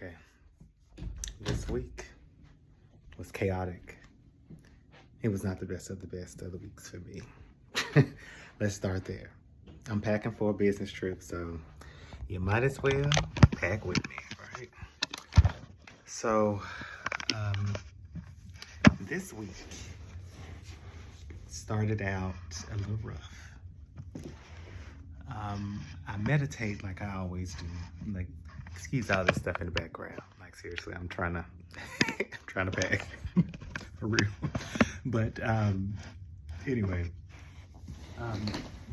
Okay, this week was chaotic. It was not the best of the weeks for me. Let's start there. I'm packing for a business trip, so you might as well pack with me, right? So, um, this week started out a little rough. I meditate like I always do. Like, excuse all this stuff in the background. Like, seriously, I'm trying to, I'm trying to pack for real. But anyway,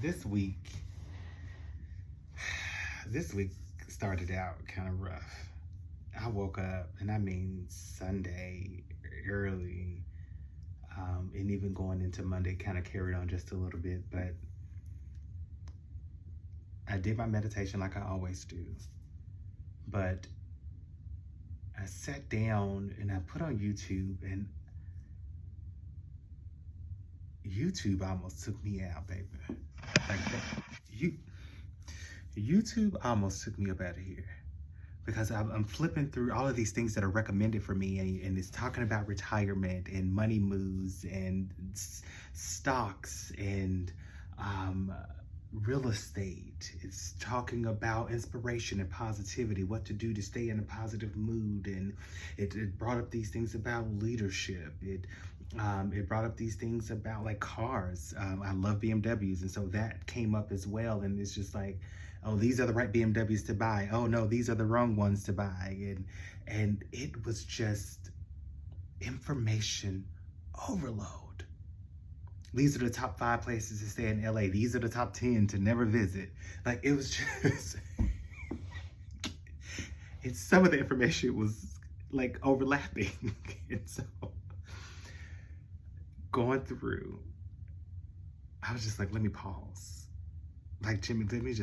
this week started out kind of rough. I woke up, and I mean Sunday early, and even going into Monday kind of carried on just a little bit, but I did my meditation like I always do, but I sat down and I put on YouTube, and YouTube almost took me out, baby. Like that. YouTube almost took me up out of here because I'm flipping through all of these things that are recommended for me, and it's talking about retirement and money moves and stocks and real estate. It's talking about inspiration and positivity, what to do to stay in a positive mood, and it brought up these things about leadership. It brought up these things about like cars. I love BMWs, and so that came up as well. And it's just like, oh, these are the right BMWs to buy. Oh no, these are the wrong ones to buy. And it was just information overload. These are the top 5 places to stay in LA. These are the top 10 to never visit. Like, it was just, some of the information was like overlapping. And so going through, I was just like, let me pause. Like, Jimmy, let me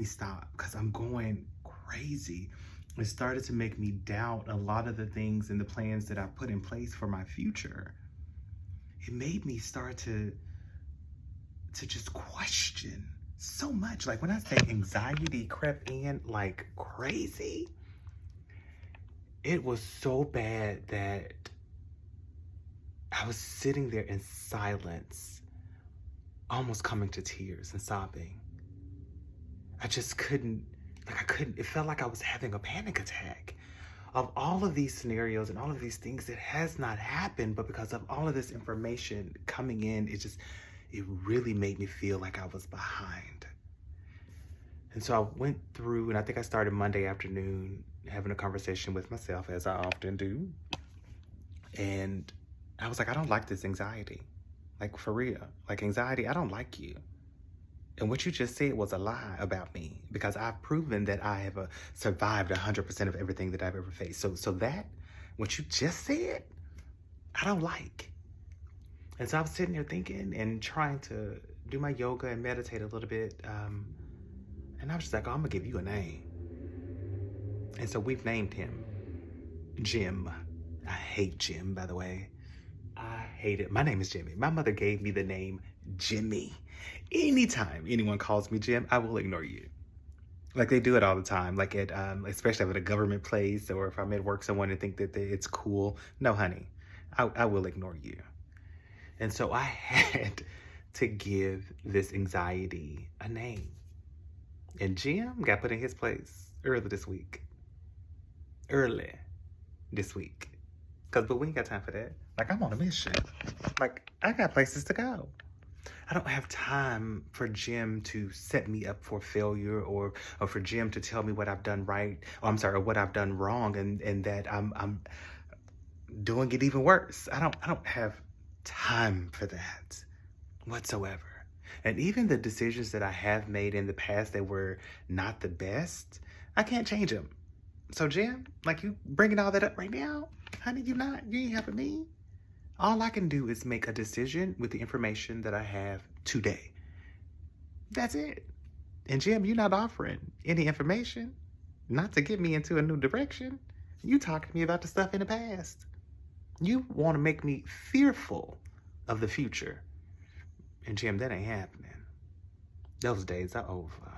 stop, because I'm going crazy. It started to make me doubt a lot of the things and the plans that I put in place for my future. It made me start to just question so much. Like, when I say anxiety crept in like crazy, it was so bad that I was sitting there in silence, almost coming to tears and sobbing. I just couldn't, it felt like I was having a panic attack. Of all of these scenarios and all of these things, it has not happened, but because of all of this information coming in, it really made me feel like I was behind. And so I went through, and I think I started Monday afternoon having a conversation with myself, as I often do. And I was like, I don't like this anxiety. Like, for real. Like, anxiety, I don't like you. And what you just said was a lie about me, because I've proven that I have survived 100% of everything that I've ever faced. So that, what you just said, I don't like. And so I was sitting there thinking and trying to do my yoga and meditate a little bit. And I was just like, oh, I'm going to give you a name. And so we've named him Jim. I hate Jim, by the way. I hate it. My name is Jimmy. My mother gave me the name Jimmy. Anytime anyone calls me Jim, I will ignore you. Like, they do it all the time. Like, at especially at a government place, or if I'm at work, someone and think that it's cool. No, honey, I will ignore you. And so I had to give this anxiety a name. And Jim got put in his place early this week. But we ain't got time for that. Like, I'm on a mission. Like, I got places to go. I don't have time for Jim to set me up for failure, or for Jim to tell me what I've done right, or what I've done wrong, and that I'm doing it even worse. I don't have time for that whatsoever. And even the decisions that I have made in the past that were not the best, I can't change them. So Jim, like, you bringing all that up right now? Honey, you ain't helping me. All I can do is make a decision with the information that I have today. That's it. And Jim, you're not offering any information, not to get me into a new direction. You talking to me about the stuff in the past. You want to make me fearful of the future. And Jim, that ain't happening. Those days are over.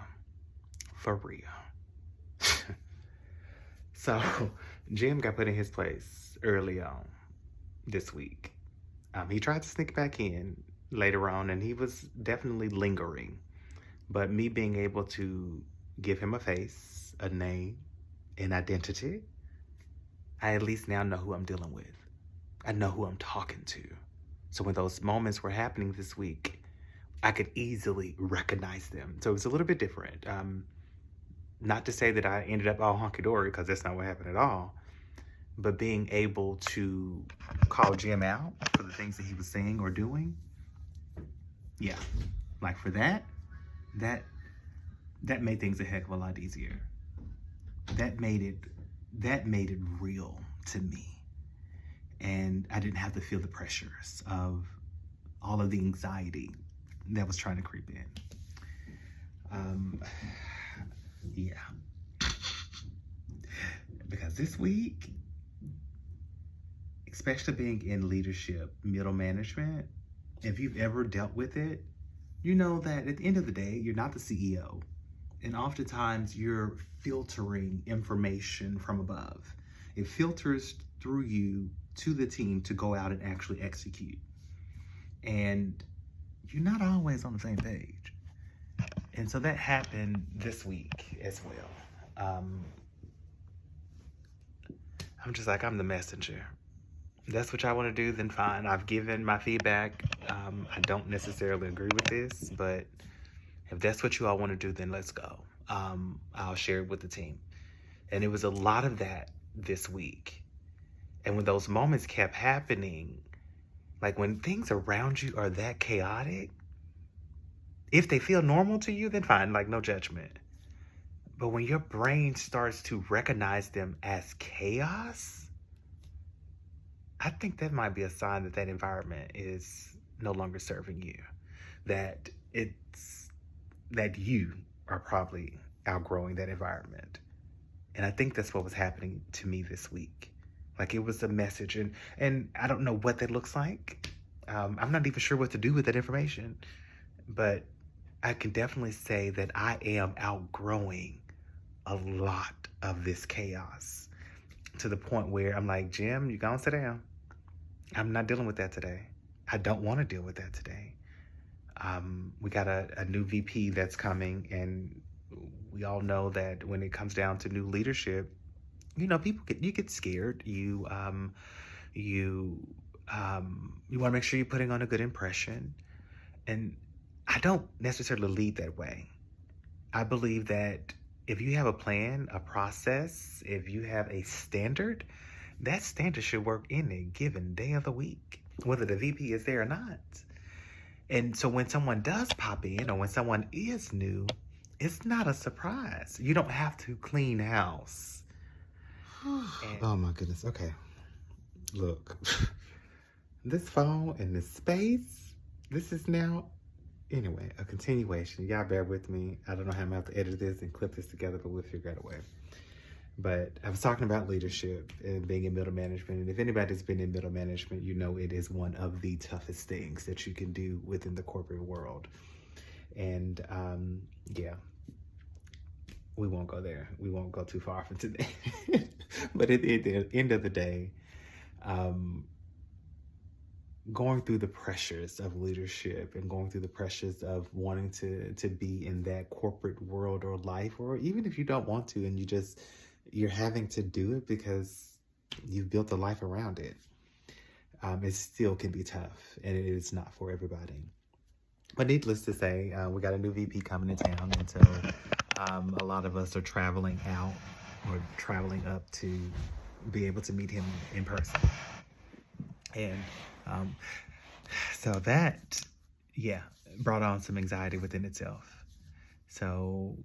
For real. So Jim got put in his place early on this week. He tried to sneak back in later on, and he was definitely lingering. But me being able to give him a face, a name, an identity, I at least now know who I'm dealing with. I know who I'm talking to. So when those moments were happening this week, I could easily recognize them. So it was a little bit different. Not to say that I ended up all hunky-dory, because that's not what happened at all. But being able to call Jim out for the things that he was saying or doing, yeah, like for that made things a heck of a lot easier. That made it real to me. And I didn't have to feel the pressures of all of the anxiety that was trying to creep in. Yeah. Because this week, especially being in leadership, middle management, if you've ever dealt with it, you know that at the end of the day, you're not the CEO. And oftentimes you're filtering information from above. It filters through you to the team to go out and actually execute. And you're not always on the same page. And so that happened this week as well. I'm just like, I'm the messenger. That's what y'all want to do, then fine. I've given my feedback. I don't necessarily agree with this, but if that's what you all want to do, then let's go. I'll share it with the team. And it was a lot of that this week. And when those moments kept happening, like when things around you are that chaotic, if they feel normal to you, then fine, like no judgment. But when your brain starts to recognize them as chaos, I think that might be a sign that that environment is no longer serving you. That you are probably outgrowing that environment. And I think that's what was happening to me this week. Like it was a message, and I don't know what that looks like. I'm not even sure what to do with that information, but I can definitely say that I am outgrowing a lot of this chaos to the point where I'm like, Jim, you gonna sit down. I'm not dealing with that today. I don't want to deal with that today. We got a new VP that's coming, and we all know that when it comes down to new leadership, you know, you get scared. You want to make sure you're putting on a good impression, and I don't necessarily lead that way. I believe that if you have a plan, a process, if you have a standard, that standard should work in a given day of the week, whether the VP is there or not. And so when someone does pop in, or when someone is new, it's not a surprise. You don't have to clean house. Oh my goodness. Okay. Look, this phone and this space, this is now, anyway, a continuation. Y'all bear with me. I don't know how I'm going to have to edit this and clip this together, but we'll figure out a way. But I was talking about leadership and being in middle management. And if anybody's been in middle management, you know it is one of the toughest things that you can do within the corporate world. And yeah, we won't go there. We won't go too far from today. But at the end of the day, going through the pressures of leadership and going through the pressures of wanting to be in that corporate world or life, or even if you don't want to and you're having to do it because you've built a life around it, it still can be tough, and it is not for everybody. But needless to say, we got a new VP coming to town, and so a lot of us are traveling out or traveling up to be able to meet him in person. And so that, brought on some anxiety within itself. So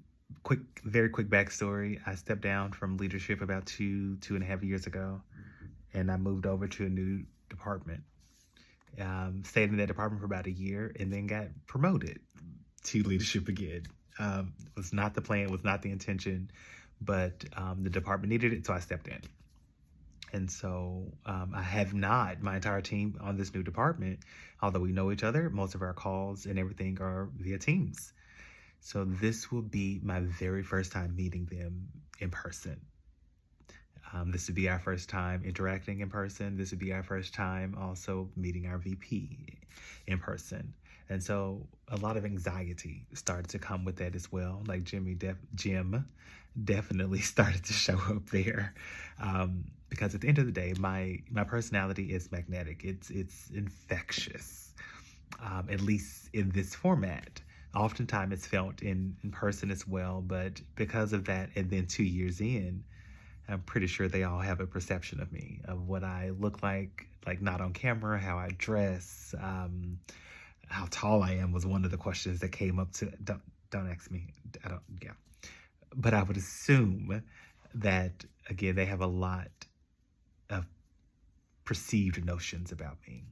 very quick backstory. I stepped down from leadership about 2.5 years ago, and I moved over to a new department. Stayed in that department for about a year, and then got promoted to leadership again. Was not the plan, was not the intention, but the department needed it, so I stepped in. And so I have not, my entire team on this new department, although we know each other, most of our calls and everything are via Teams. So this will be my very first time meeting them in person. This would be our first time interacting in person. This would be our first time also meeting our VP in person. And so a lot of anxiety started to come with that as well. Like Jim definitely started to show up there. Because at the end of the day, my personality is magnetic. It's infectious, at least in this format. Oftentimes it's felt in person as well, but because of that, and then 2 years in, I'm pretty sure they all have a perception of me, of what I look like not on camera, how I dress, how tall I am was one of the questions that came up to. Don't ask me. I don't. Yeah, but I would assume that again they have a lot of perceived notions about me.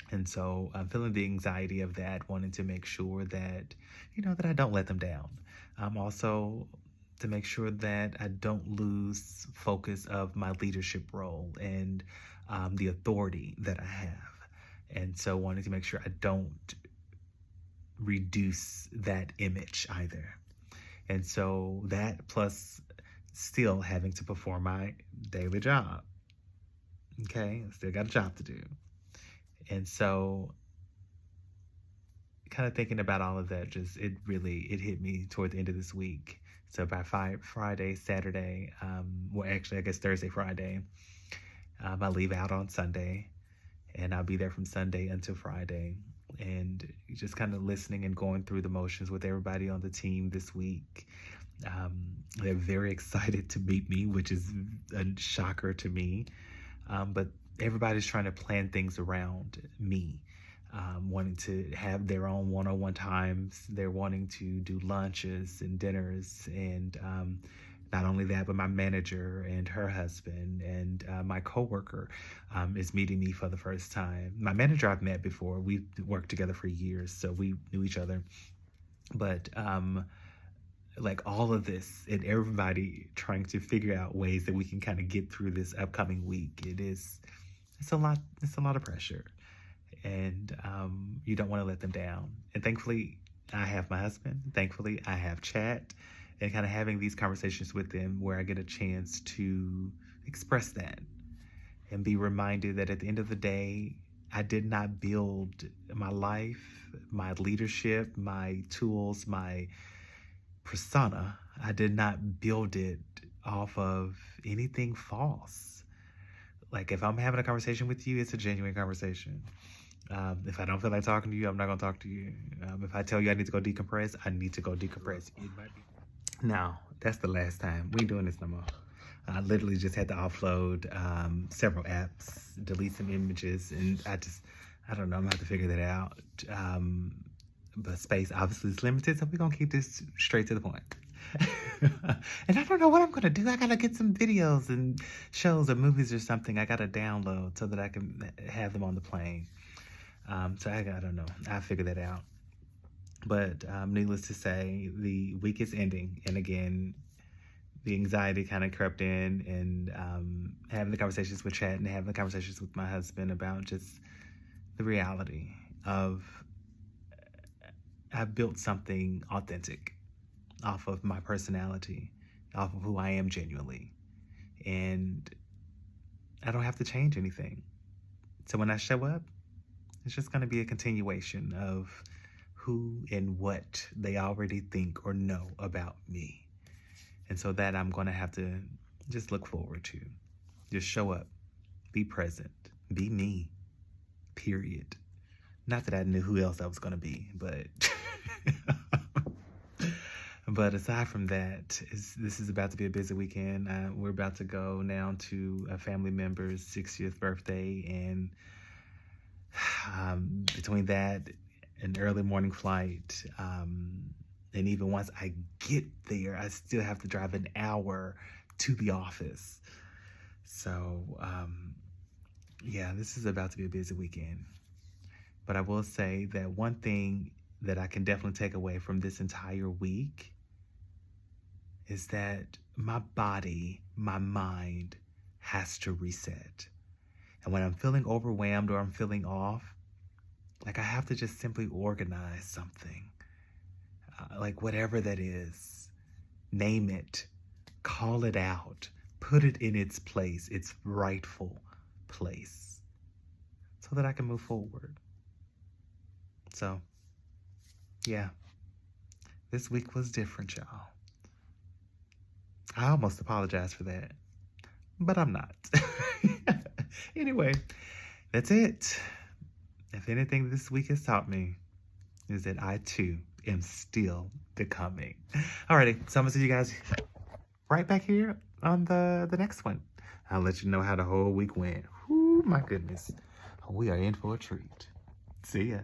And so I'm feeling the anxiety of that, wanting to make sure that, that I don't let them down. Also to make sure that I don't lose focus of my leadership role and the authority that I have. And so wanting to make sure I don't reduce that image either. And so that plus still having to perform my daily job. Okay, I still got a job to do. And so kind of thinking about all of that, it hit me toward the end of this week. So by Friday, Saturday, well, actually, I guess Thursday, Friday, I leave out on Sunday, and I'll be there from Sunday until Friday. And just kind of listening and going through the motions with everybody on the team this week. They're very excited to meet me, which is a shocker to me. But everybody's trying to plan things around me, wanting to have their own one-on-one times. They're wanting to do lunches and dinners, and not only that, but my manager and her husband and my coworker is meeting me for the first time. My manager I've met before. We've worked together for years, so we knew each other. But like all of this and everybody trying to figure out ways that we can kind of get through this upcoming week. It's a lot of pressure, and you don't want to let them down. And thankfully I have my husband. Thankfully I have chat, and kind of having these conversations with them where I get a chance to express that and be reminded that at the end of the day, I did not build my life, my leadership, my tools, my persona. I did not build it off of anything false. Like if I'm having a conversation with you, it's a genuine conversation. If I don't feel like talking to you, I'm not going to talk to you. If I tell you I need to go decompress, I need to go decompress. Now, that's the last time. We ain't doing this no more. I literally just had to offload several apps, delete some images, and I don't know, I'm going to have to figure that out. But space obviously is limited, so we're going to keep this straight to the point. And I don't know what I'm going to do. I got to get some videos and shows or movies or something I got to download so that I can have them on the plane. So I don't know. I'll figure that out. But needless to say, the week is ending. And again, the anxiety kind of crept in, and having the conversations with Chad and having the conversations with my husband about just the reality of I've built something authentic off of my personality, off of who I am genuinely. And I don't have to change anything. So when I show up, it's just going to be a continuation of who and what they already think or know about me. And so that I'm going to have to just look forward to. Just show up, be present, be me, period. Not that I knew who else I was going to be, but but aside from that, this is about to be a busy weekend. We're about to go now to a family member's 60th birthday, and between that, an early morning flight, and even once I get there, I still have to drive an hour to the office. So, yeah, this is about to be a busy weekend. But I will say that one thing that I can definitely take away from this entire week is that my body, my mind has to reset. And when I'm feeling overwhelmed or I'm feeling off, like I have to just simply organize something. Like whatever that is, name it, call it out, put it in its place, its rightful place, so that I can move forward. So, yeah, this week was different, y'all. I almost apologized for that, but I'm not. Anyway, that's it. If anything this week has taught me is that I too am still becoming. Alrighty, so I'm gonna see you guys right back here on the next one. I'll let you know how the whole week went. Ooh, my goodness. We are in for a treat. See ya.